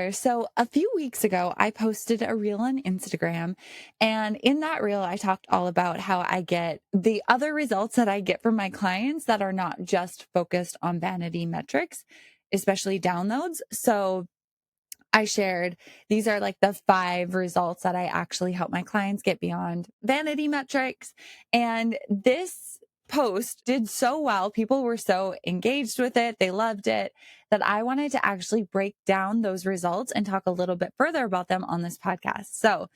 Sure. So a few weeks ago, I posted a reel on Instagram. And in that reel, I talked all about how I get the other results that I get from my clients that are not just focused on vanity metrics, especially downloads. So I shared these are like the 5 results that I actually help my clients get beyond vanity metrics. And this post did so well. People were so engaged with it. They loved it that I wanted to actually break down those results and talk a little bit further about them on this podcast. So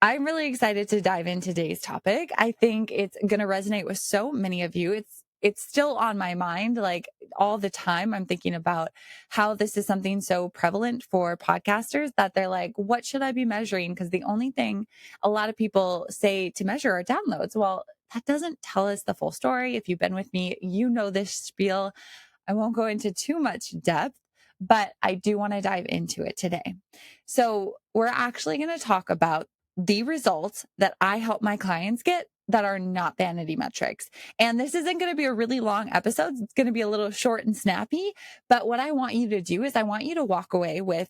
I'm really excited to dive into today's topic. I think it's going to resonate with so many of you. It's still on my mind like all the time. I'm thinking about how this is something so prevalent for podcasters that they're like, what should I be measuring? Because the only thing a lot of people say to measure are downloads. Well, that doesn't tell us the full story. If you've been with me, you know this spiel. I won't go into too much depth, but I do want to dive into it today. So we're actually going to talk about the results that I help my clients get that are not vanity metrics. And this isn't going to be a really long episode. It's going to be a little short and snappy. But what I want you to do is I want you to walk away with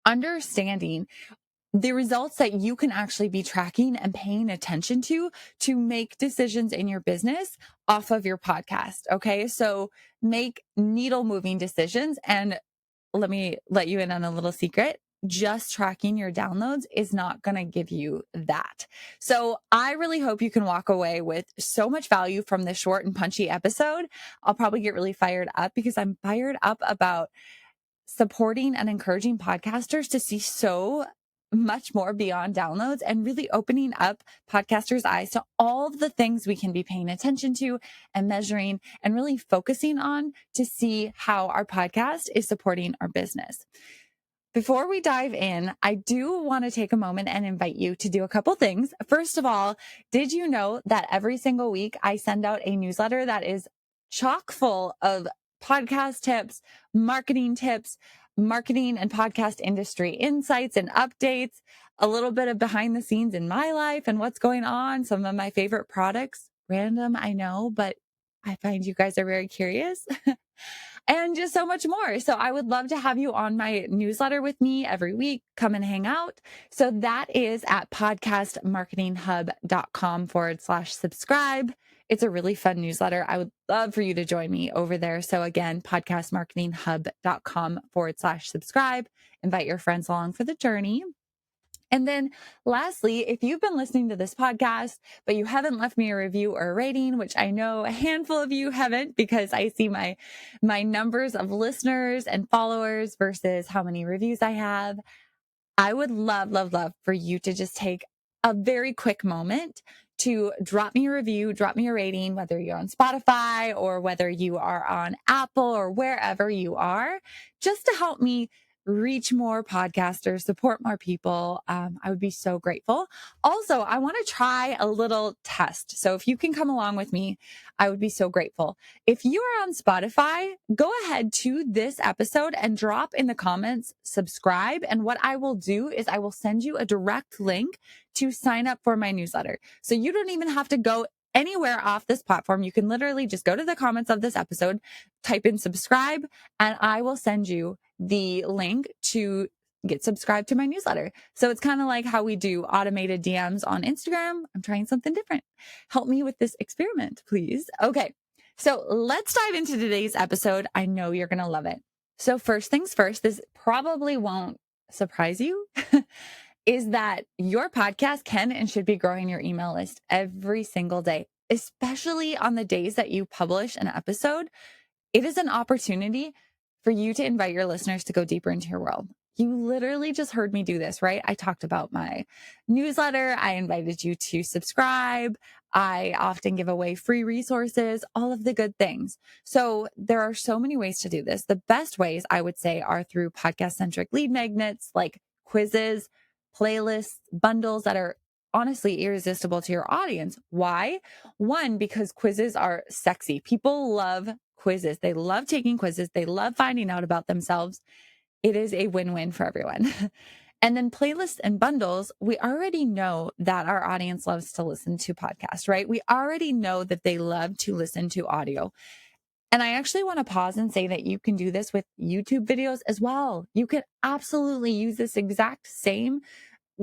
understanding the results that you can actually be tracking and paying attention to make decisions in your business off of your podcast. Okay. So make needle moving decisions. And let me let you in on a little secret. Just tracking your downloads is not going to give you that. So I really hope you can walk away with so much value from this short and punchy episode. I'll probably get really fired up because I'm fired up about supporting and encouraging podcasters to see so much more beyond downloads and really opening up podcasters' eyes to all of the things we can be paying attention to and measuring and really focusing on to see how our podcast is supporting our business. Before we dive in, I do want to take a moment and invite you to do a couple things. First of all, did you know that every single week I send out a newsletter that is chock full of podcast tips, marketing and podcast industry insights and updates, a little bit of behind the scenes in my life and what's going on, some of my favorite products, random, I know, but I find you guys are very curious. And just so much more. So I would love to have you on my newsletter with me every week. Come and hang out. So that is at podcastmarketinghub.com/subscribe. It's a really fun newsletter. I would love for you to join me over there. So again, podcastmarketinghub.com/subscribe. Invite your friends along for the journey. And then lastly, if you've been listening to this podcast, but you haven't left me a review or a rating, which I know a handful of you haven't because I see my numbers of listeners and followers versus how many reviews I have, I would love, love, love for you to just take a very quick moment to drop me a review, drop me a rating, whether you're on Spotify or whether you are on Apple or wherever you are, just to help me reach more podcasters, support more people. I would be so grateful. Also, I want to try a little test. So if you can come along with me, I would be so grateful. If you are on Spotify, go ahead to this episode and drop in the comments, subscribe. And what I will do is I will send you a direct link to sign up for my newsletter. So you don't even have to go anywhere off this platform. You can literally just go to the comments of this episode, type in subscribe, and I will send you the link to get subscribed to my newsletter. So it's kind of like how we do automated DMs on Instagram. I'm trying something different. Help me with this experiment, please. Okay. So let's dive into today's episode. I know you're going to love it. So first things first, this probably won't surprise you. Is that your podcast can and should be growing your email list every single day, especially on the days that you publish an episode. It is an opportunity for you to invite your listeners to go deeper into your world. You literally just heard me do this, right? I talked about my newsletter. I invited you to subscribe. I often give away free resources, all of the good things. So there are so many ways to do this. The best ways I would say are through podcast centric lead magnets like quizzes, playlists, bundles that are honestly irresistible to your audience. Why? One, because quizzes are sexy. People love quizzes. They love taking quizzes. They love finding out about themselves. It is a win-win for everyone. And then playlists and bundles, we already know that our audience loves to listen to podcasts, right? We already know that they love to listen to audio. And I actually want to pause and say that you can do this with YouTube videos as well. You can absolutely use this exact same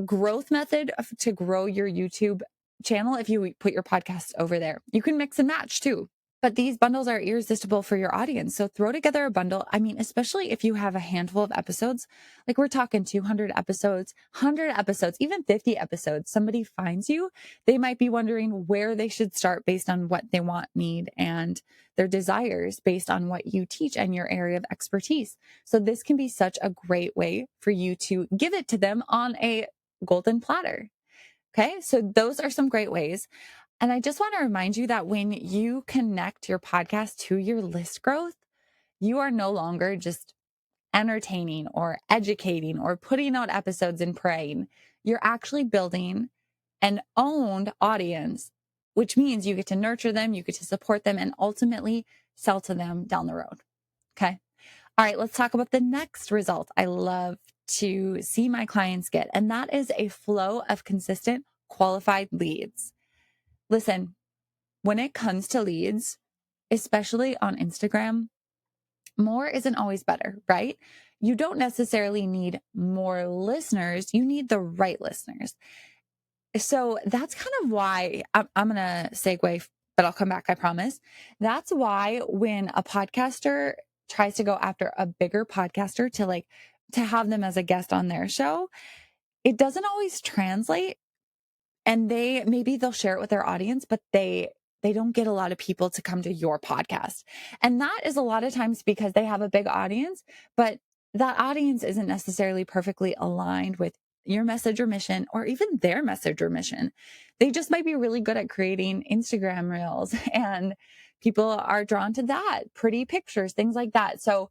growth method to grow your YouTube channel if you put your podcast over there. You can mix and match too. But these bundles are irresistible for your audience. So throw together a bundle. I mean, especially if you have a handful of episodes, like we're talking 200 episodes, 100 episodes, even 50 episodes, somebody finds you, they might be wondering where they should start based on what they want, need, and their desires based on what you teach and your area of expertise. So this can be such a great way for you to give it to them on a golden platter. Okay. So those are some great ways. And I just want to remind you that when you connect your podcast to your list growth, you are no longer just entertaining or educating or putting out episodes and praying. You're actually building an owned audience, which means you get to nurture them, you get to support them, and ultimately sell to them down the road. Okay. All right. Let's talk about the next result I love to see my clients get, and that is a flow of consistent qualified leads. Listen, when it comes to leads, especially on Instagram, more isn't always better, right? You don't necessarily need more listeners. You need the right listeners. So that's kind of why I'm going to segue, but I'll come back, I promise. That's why when a podcaster tries to go after a bigger podcaster to have them as a guest on their show, it doesn't always translate, and they'll share it with their audience, but they don't get a lot of people to come to your podcast. And that is a lot of times because they have a big audience, but that audience isn't necessarily perfectly aligned with your message or mission, or even their message or mission. They just might be really good at creating Instagram reels, and people are drawn to that, pretty pictures, things like that. So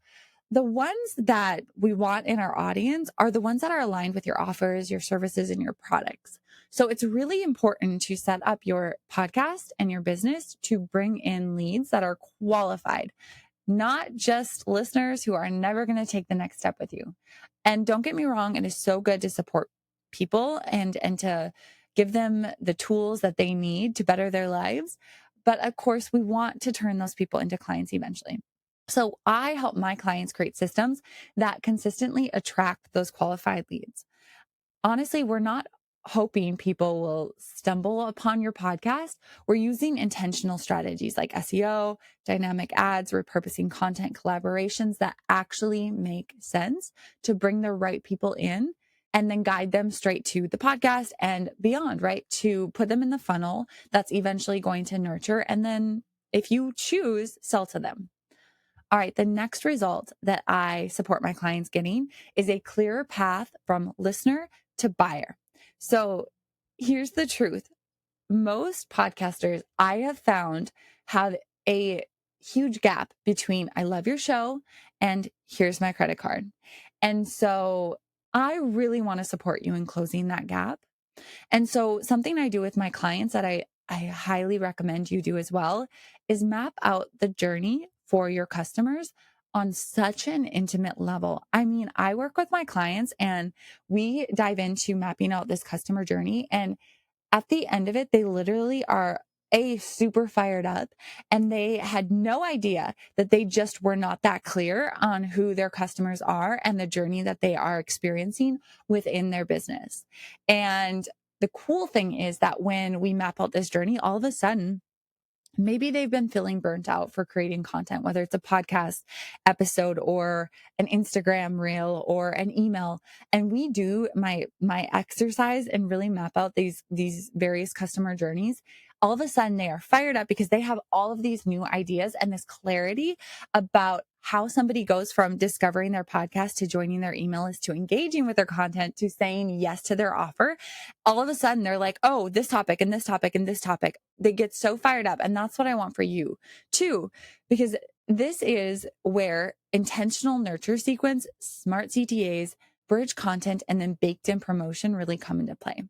the ones that we want in our audience are the ones that are aligned with your offers, your services, and your products. So it's really important to set up your podcast and your business to bring in leads that are qualified, not just listeners who are never going to take the next step with you. And don't get me wrong, it is so good to support people and to give them the tools that they need to better their lives. But of course, we want to turn those people into clients eventually. So I help my clients create systems that consistently attract those qualified leads. Honestly, we're not hoping people will stumble upon your podcast. We're using intentional strategies like SEO, dynamic ads, repurposing content, collaborations that actually make sense to bring the right people in and then guide them straight to the podcast and beyond, right? To put them in the funnel that's eventually going to nurture. And then if you choose, sell to them. All right. The next result that I support my clients getting is a clearer path from listener to buyer. So here's the truth. Most podcasters I have found have a huge gap between I love your show and here's my credit card. And so I really want to support you in closing that gap. And so something I do with my clients that I highly recommend you do as well is map out the journey for your customers on such an intimate level. I mean, I work with my clients and we dive into mapping out this customer journey. And at the end of it, they literally are super fired up, and they had no idea that they just were not that clear on who their customers are and the journey that they are experiencing within their business. And the cool thing is that when we map out this journey, all of a sudden, maybe they've been feeling burnt out for creating content, whether it's a podcast episode or an Instagram reel or an email. And we do my exercise and really map out these various customer journeys. All of a sudden they are fired up because they have all of these new ideas and this clarity about how somebody goes from discovering their podcast to joining their email list to engaging with their content to saying yes to their offer. All of a sudden they're like, oh, this topic and this topic and this topic. They get so fired up. And that's what I want for you too, because this is where intentional nurture sequence, smart CTAs, bridge content, and then baked in promotion really come into play.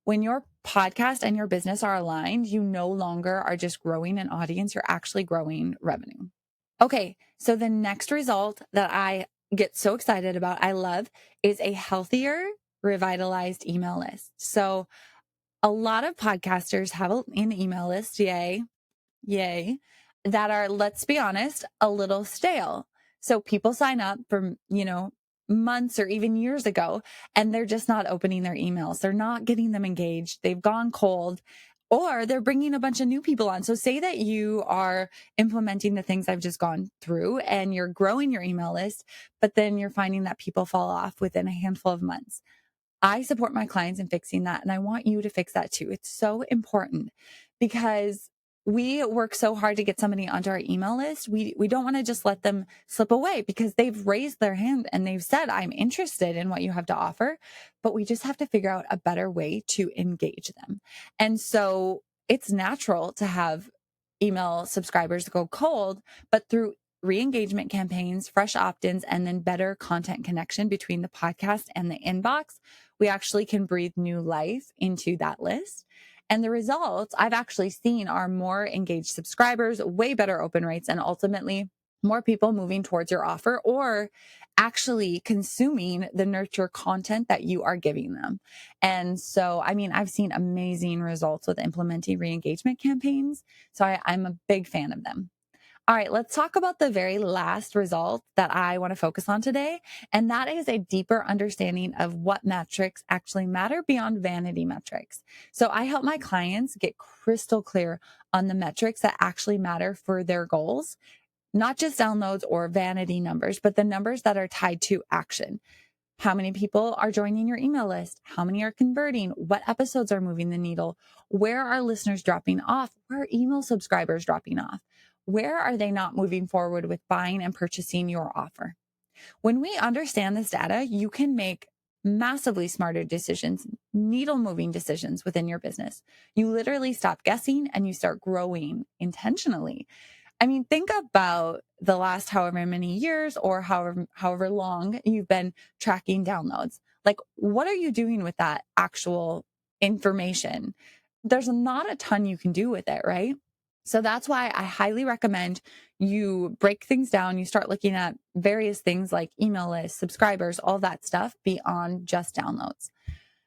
When your podcast and your business are aligned, you no longer are just growing an audience, you're actually growing revenue. Okay, so the next result that I get so excited about, I love, is a healthier, revitalized email list. So a lot of podcasters have an email list. Yay. Yay. that are, let's be honest, a little stale. So people sign up from, months or even years ago, and they're just not opening their emails. They're not getting them engaged. They've gone cold, or they're bringing a bunch of new people on. So say that you are implementing the things I've just gone through and you're growing your email list, but then you're finding that people fall off within a handful of months. I support my clients in fixing that. And I want you to fix that too. It's so important because we work so hard to get somebody onto our email list. We don't want to just let them slip away because they've raised their hand and they've said, I'm interested in what you have to offer, but we just have to figure out a better way to engage them. And so it's natural to have email subscribers go cold, but through re-engagement campaigns, fresh opt-ins, and then better content connection between the podcast and the inbox, we actually can breathe new life into that list. And the results I've actually seen are more engaged subscribers, way better open rates, and ultimately more people moving towards your offer or actually consuming the nurture content that you are giving them. And so, I mean, I've seen amazing results with implementing re-engagement campaigns. So I'm a big fan of them. All right, let's talk about the very last result that I want to focus on today. And that is a deeper understanding of what metrics actually matter beyond vanity metrics. So I help my clients get crystal clear on the metrics that actually matter for their goals, not just downloads or vanity numbers, but the numbers that are tied to action. How many people are joining your email list? How many are converting? What episodes are moving the needle? Where are listeners dropping off? Where are email subscribers dropping off? Where are they not moving forward with buying and purchasing your offer? When we understand this data, you can make massively smarter decisions, needle moving decisions within your business. You literally stop guessing and you start growing intentionally. I mean, think about the last however many years or however long you've been tracking downloads. Like, what are you doing with that actual information? There's not a ton you can do with it, right? So that's why I highly recommend you break things down. You start looking at various things like email lists, subscribers, all that stuff beyond just downloads.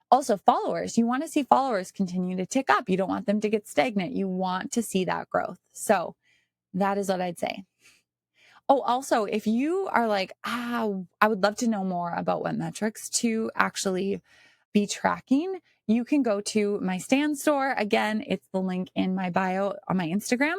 Also, followers. You want to see followers continue to tick up. You don't want them to get stagnant. You want to see that growth. So that is what I'd say. Oh, also, if you are like, I would love to know more about what metrics to actually be tracking, you can go to my stan.store. Again, it's the link in my bio on my Instagram.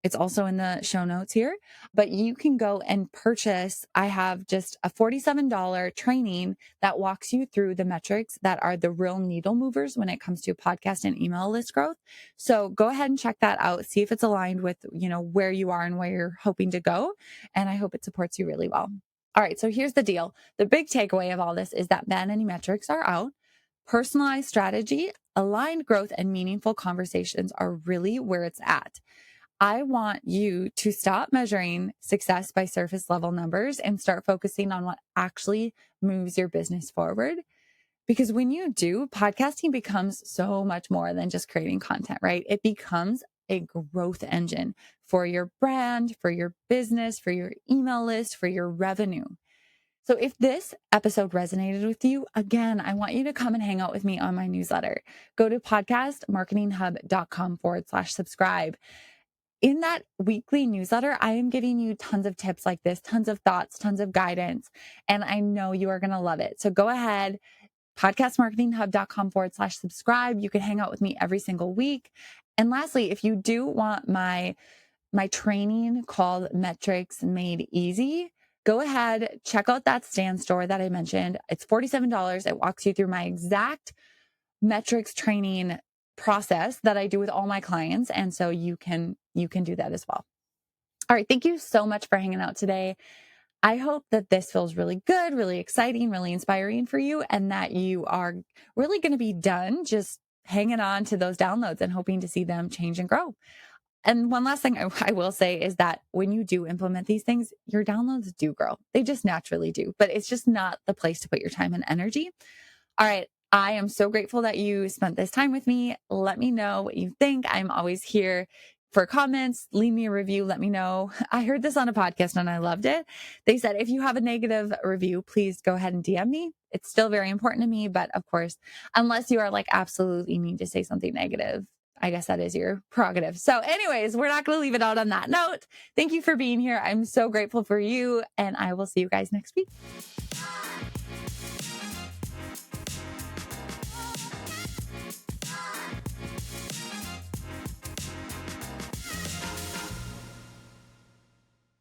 It's also in the show notes here, but you can go and purchase. I have just a $47 training that walks you through the metrics that are the real needle movers when it comes to podcast and email list growth. So go ahead and check that out. See if it's aligned with, where you are and where you're hoping to go. And I hope it supports you really well. All right. So here's the deal. The big takeaway of all this is that vanity metrics are out. Personalized strategy, aligned growth, and meaningful conversations are really where it's at. I want you to stop measuring success by surface level numbers and start focusing on what actually moves your business forward. Because when you do, podcasting becomes so much more than just creating content, right? It becomes a growth engine for your brand, for your business, for your email list, for your revenue. So if this episode resonated with you, again, I want you to come and hang out with me on my newsletter. Go to podcastmarketinghub.com/subscribe. In that weekly newsletter, I am giving you tons of tips like this, tons of thoughts, tons of guidance, and I know you are going to love it. So go ahead, podcastmarketinghub.com/subscribe. You can hang out with me every single week. And lastly, if you do want my training called Metrics Made Easy, go ahead, check out that stan.store that I mentioned. It's $47. It walks you through my exact metrics training process that I do with all my clients. And so you can do that as well. All right. Thank you so much for hanging out today. I hope that this feels really good, really exciting, really inspiring for you, and that you are really going to be done just hanging on to those downloads and hoping to see them change and grow. And one last thing I will say is that when you do implement these things, your downloads do grow. They just naturally do, but it's just not the place to put your time and energy. All right. I am so grateful that you spent this time with me. Let me know what you think. I'm always here for comments. Leave me a review. Let me know. I heard this on a podcast and I loved it. They said, if you have a negative review, please go ahead and DM me. It's still very important to me. But of course, unless you are like absolutely need to say something negative, I guess that is your prerogative. So, anyways, we're not going to leave it out on that note. Thank you for being here. I'm so grateful for you, and I will see you guys next week.